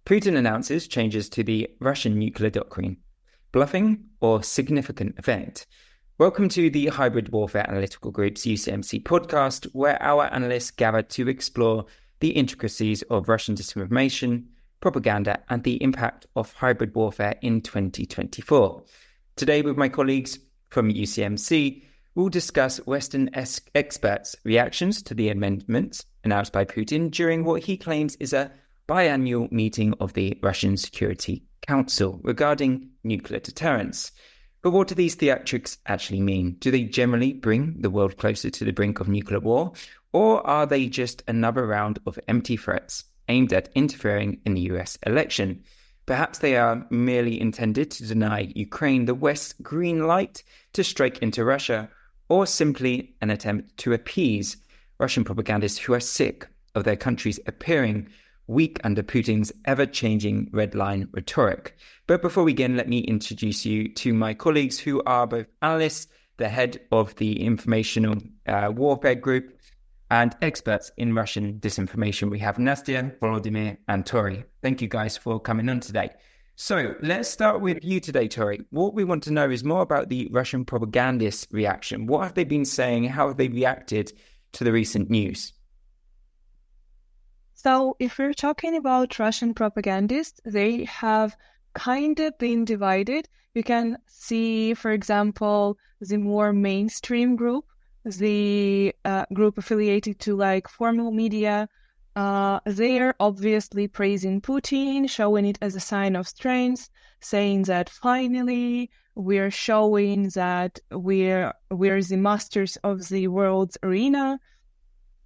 Putin announces changes to the Russian nuclear doctrine. Bluffing or significant event? Welcome to the Hybrid Warfare Analytical Group's UCMC podcast, where our analysts gather to explore the intricacies of Russian disinformation, propaganda, and the impact of hybrid warfare in 2024. Today, with my colleagues from UCMC, we'll discuss Western experts' reactions to the amendments announced by Putin during what he claims is a biannual meeting of the Russian Security Council regarding nuclear deterrence. But what do these theatrics actually mean? Do they generally bring the world closer to the brink of nuclear war, or are they just another round of empty threats aimed at interfering in the US election? Perhaps they are merely intended to deny Ukraine the West's green light to strike into Russia, or simply an attempt to appease Russian propagandists who are sick of their countries appearing weak under Putin's ever-changing red line rhetoric. But before we begin, let me introduce you to my colleagues who are both analysts, the head of the Informational Warfare Group, and experts in Russian disinformation. We have Nastya, Volodymyr, and Tori. Thank you guys for coming on today. So let's start with you today, Tori. What we want to know is more about the Russian propagandists' reaction. What have they been saying? How have they reacted to the recent news? So if we're talking about Russian propagandists, they have kind of been divided. You can see, for example, the more mainstream group, the group affiliated to like formal media. They are obviously praising Putin, showing it as a sign of strength, saying that finally we're showing that we're the masters of the world's arena,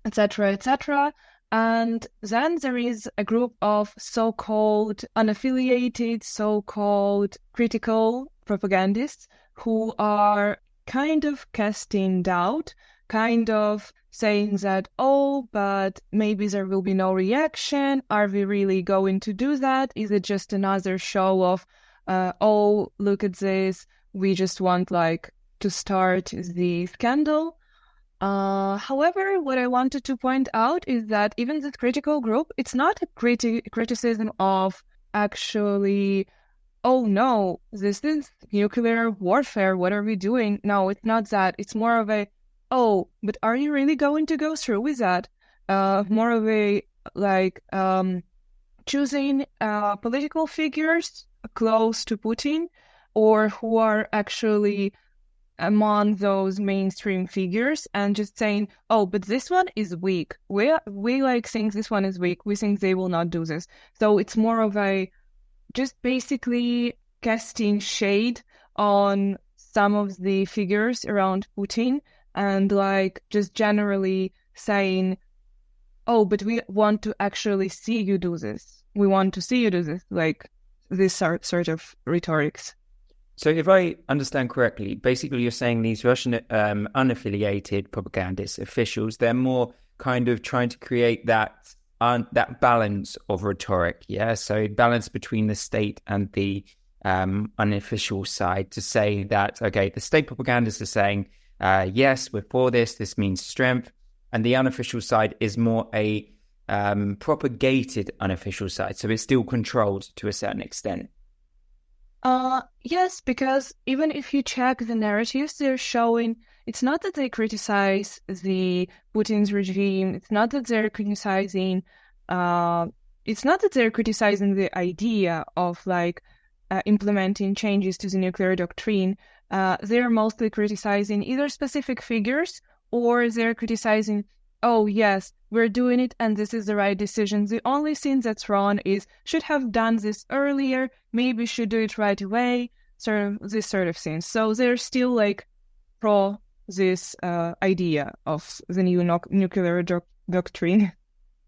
etc., etc. And then there is a group of so-called unaffiliated, so-called critical propagandists who are kind of casting doubt, kind of saying that, oh, but maybe there will be no reaction. Are we really going to do that? Is it just another show of, oh, look at this. We just want to start the scandal. However, what I wanted to point out is that even this critical group, it's not a criticism of actually, oh no, this is nuclear warfare, what are we doing? No, it's not that. It's more of a, oh, but are you really going to go through with that? More of a, choosing political figures close to Putin or who are actually among those mainstream figures and just saying, oh, but this one is weak. We think this one is weak. We think they will not do this. So it's more of a just basically casting shade on some of the figures around Putin and just generally saying, oh, but we want to actually see you do this. We want to see you do this, this sort of rhetorics. So if I understand correctly, basically you're saying these Russian unaffiliated propagandist officials, they're more kind of trying to create that balance of rhetoric, yeah? So balance between the state and the unofficial side to say that, okay, the state propagandists are saying, yes, we're for this means strength. And the unofficial side is more a propagated unofficial side. So it's still controlled to a certain extent. Yes, because even if you check the narratives they're showing, it's not that they criticize the Putin's regime. It's not that they're criticizing. It's not that they're criticizing the idea of implementing changes to the nuclear doctrine. They're mostly criticizing either specific figures or they're criticizing, oh yes, we're doing it and this is the right decision. The only thing that's wrong is should have done this earlier, maybe should do it right away, this sort of thing. So they're still pro this idea of the new nuclear doctrine.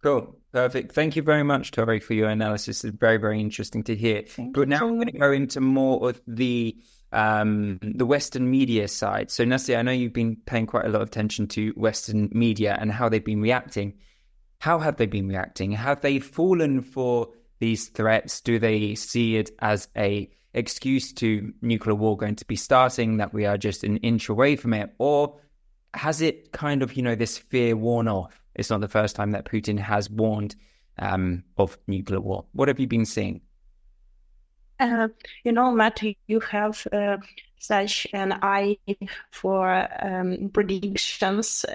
Cool. Perfect. Thank you very much, Tori, for your analysis. It's very, very interesting to hear. But now we're going to go into more of the Western media side. So, Nastya, I know you've been paying quite a lot of attention to Western media and how they've been reacting. How have they been reacting? Have they fallen for these threats? Do they see it as a excuse to nuclear war going to be starting, that we are just an inch away from it? Or has it kind of, this fear worn off? It's not the first time that Putin has warned of nuclear war? What have you been seeing? Matt, you have such an eye for predictions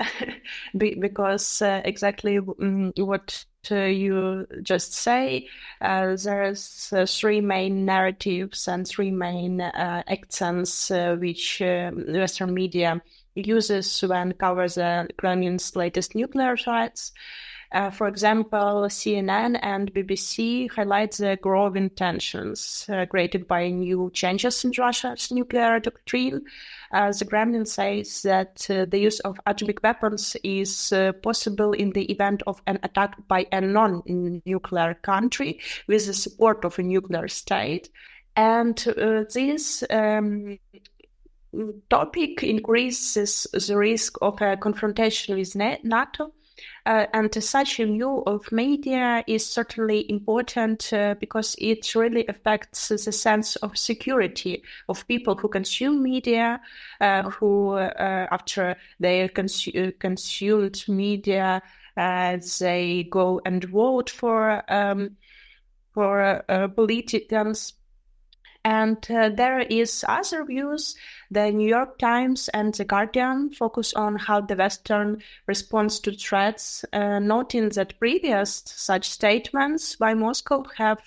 because exactly what you just say, there's three main narratives and three main accents which Western media uses when covers the Kremlin's latest nuclear threats. For example, CNN and BBC highlight the growing tensions created by new changes in Russia's nuclear doctrine. The Kremlin says that the use of atomic weapons is possible in the event of an attack by a non-nuclear country with the support of a nuclear state. And this topic increases the risk of a confrontation with NATO. And such a view of media is certainly important because it really affects the sense of security of people who consume media, who, after they consumed media, they go and vote for politicians. And there is other views. The New York Times and The Guardian focus on how the Western responds to threats, noting that previous such statements by Moscow have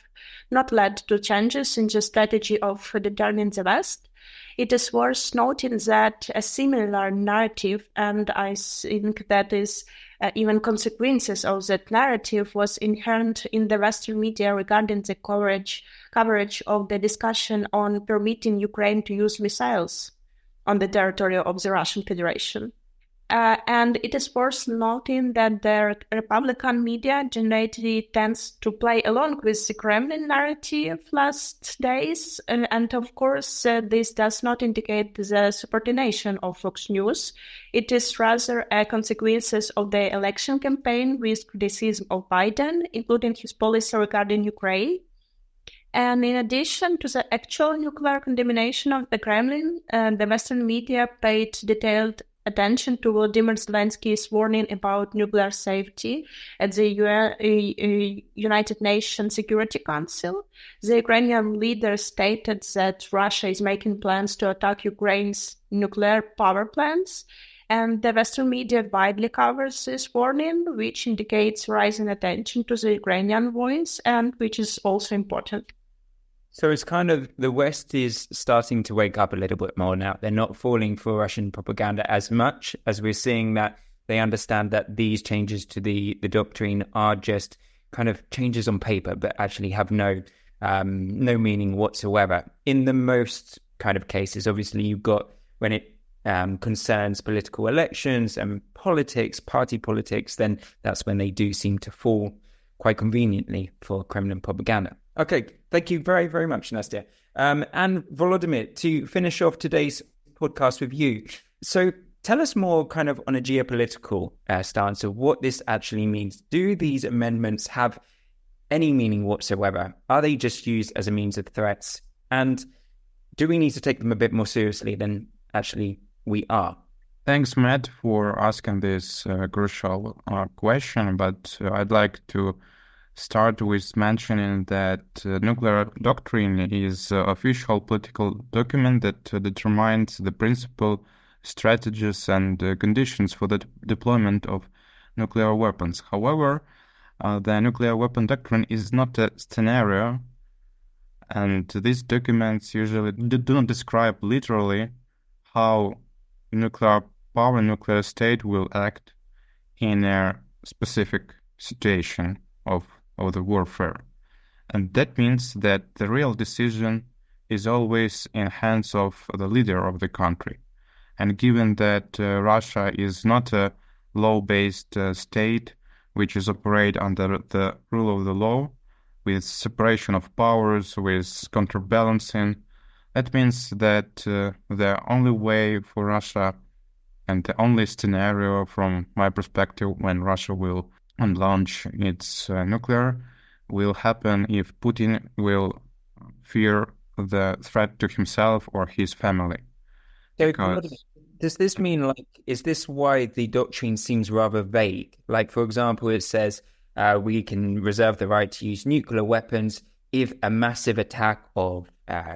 not led to changes in the strategy of deterring the West. It is worth noting that a similar narrative, and I think that is even consequences of that narrative, was inherent in the Western media regarding the coverage of the discussion on permitting Ukraine to use missiles on the territory of the Russian Federation. And it is worth noting that the Republican media generally tends to play along with the Kremlin narrative last days. And of course, this does not indicate the subordination of Fox News. It is rather a consequences of the election campaign with criticism of Biden, including his policy regarding Ukraine. And in addition to the actual nuclear condemnation of the Kremlin, the Western media paid detailed attention to Volodymyr Zelensky's warning about nuclear safety at the United Nations Security Council. The Ukrainian leader stated that Russia is making plans to attack Ukraine's nuclear power plants, and the Western media widely covers this warning, which indicates rising attention to the Ukrainian voice, and which is also important. So it's kind of the West is starting to wake up a little bit more now. They're not falling for Russian propaganda as much as we're seeing that they understand that these changes to the doctrine are just kind of changes on paper, but actually have no meaning whatsoever. In the most kind of cases, obviously, you've got when it concerns political elections and politics, party politics, then that's when they do seem to fall quite conveniently for Kremlin propaganda. Okay, thank you very, very much, Nastya. And Volodymyr, to finish off today's podcast with you. So tell us more kind of on a geopolitical stance of what this actually means. Do these amendments have any meaning whatsoever? Are they just used as a means of threats? And do we need to take them a bit more seriously than actually we are? Thanks, Matt, for asking this crucial question, but I'd like to start with mentioning that nuclear doctrine is an official political document that determines the principle, strategies, and conditions for the deployment of nuclear weapons. However, the nuclear weapon doctrine is not a scenario, and these documents usually do not describe literally how nuclear power, nuclear state will act in a specific situation of the warfare. And that means that the real decision is always in hands of the leader of the country. And given that Russia is not a law-based state, which is operate under the rule of the law, with separation of powers, with counterbalancing, that means that the only way for Russia and the only scenario from my perspective when Russia will launch its nuclear will happen if Putin will fear the threat to himself or his family. Because... Does this mean, is this why the doctrine seems rather vague? Like, for example, it says we can reserve the right to use nuclear weapons if a massive attack of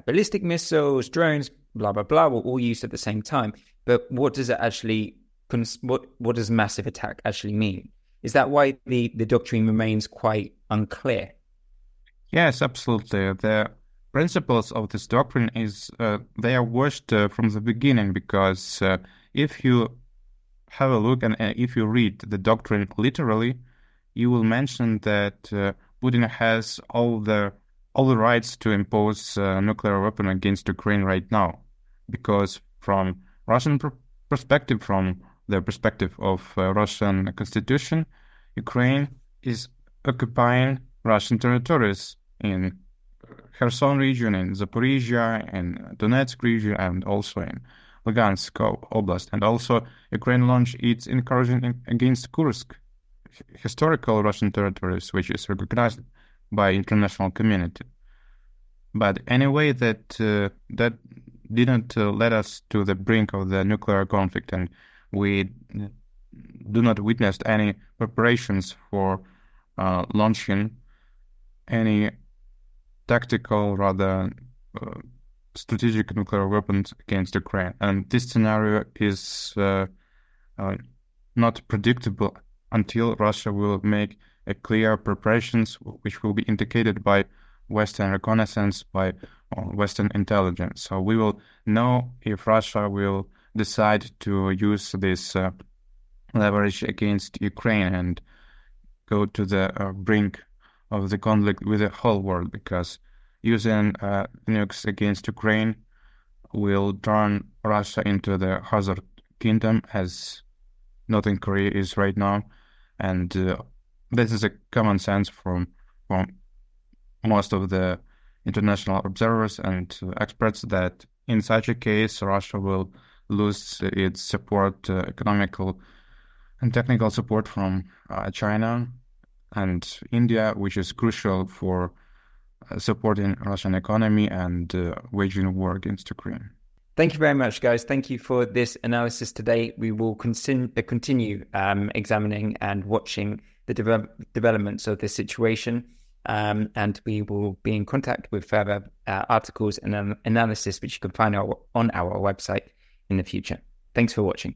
ballistic missiles, drones, blah, blah, blah, were all used at the same time. But what does it actually, what does massive attack actually mean? Is that why the doctrine remains quite unclear? Yes, absolutely. The principles of this doctrine is they are washed from the beginning, because if you have a look and if you read the doctrine literally, you will mention that Putin has all the rights to impose nuclear weapon against Ukraine right now, because from Russian perspective, from the perspective of Russian constitution, Ukraine is occupying Russian territories in Kherson region, in Zaporizhia, in Donetsk region, and also in Lugansk Oblast. And also Ukraine launched its incursion against Kursk, historical Russian territories, which is recognized by international community. But anyway, that didn't lead us to the brink of the nuclear conflict, and we do not witness any preparations for launching any tactical, rather strategic nuclear weapons against Ukraine. And this scenario is not predictable until Russia will make a clear preparations, which will be indicated by Western reconnaissance, by Western intelligence. So we will know if Russia will decide to use this leverage against Ukraine and go to the brink of the conflict with the whole world, because using nukes against Ukraine will turn Russia into the hazard kingdom, as Northern Korea is right now. And this is a common sense from most of the international observers and experts, that in such a case, Russia will lose its support, economical and technical support from China and India, which is crucial for supporting Russian economy and waging war against Ukraine. Thank you very much, guys. Thank you for this analysis today. We will continue examining and watching the developments of this situation, and we will be in contact with further articles and analysis which you can find on our website in the future. Thanks for watching.